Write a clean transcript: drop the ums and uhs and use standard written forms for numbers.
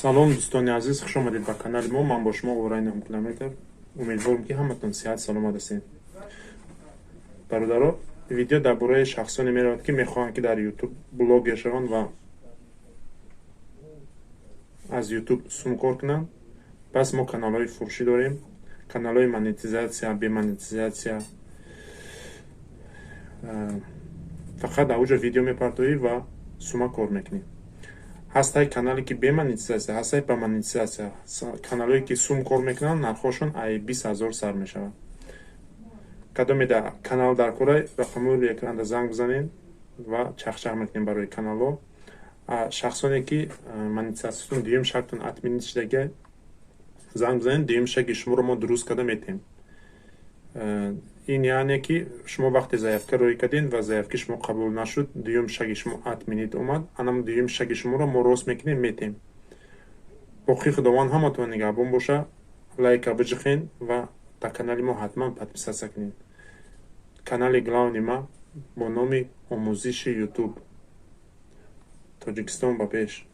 салом дӯстони азиз, хуш омадед ба канали мо. Ман бо шумо Орай Нигомкилометр. Умедворам ки ҳаматон сиҳат саломат ҳастед. бародаро, видео дар бораи шахсоне меравад ки мехоҳанд ки дар YouTube блогер шаванд ва аз YouTube сум кор кунанд. Бас мо каналҳои фурӯшӣ дорем, каналҳои монетизатсия, бемонетизатсия. Фақат дар уҷа видео мепартоӣ ва сума кор мекунӣ. ҳастаи канале ки бемонетизатсия, ҳастаи ба монетизатсия. Каналҳое ки сум кор мекунанд, нархошон ай 20,000 сар мешавад. кадоме канал дар кора, рақамҳои экран занг бизанед ва чахчах мекунем барои каналҳо. шахсоне ки монетизатсияатон дуюм шактон админ шидаги занг бизанед, дуюм шаги шуморо мо дуруст карда метем. ин яъне ки шумо вақте заявка роӣ кардед ва заявки шумо қабул нашуд, дуюм шаги шумо админит омад, анам дуюм шаги шуморо мо рост мекунем, метем. боқи худованд ҳаматон нигаҳбон боша. лайка биҷихен ва дар канали мо ҳатман подписатсия кунед. канали главни ма бо номи омӯзиши YouTube. Тоҷикистон ба пеш.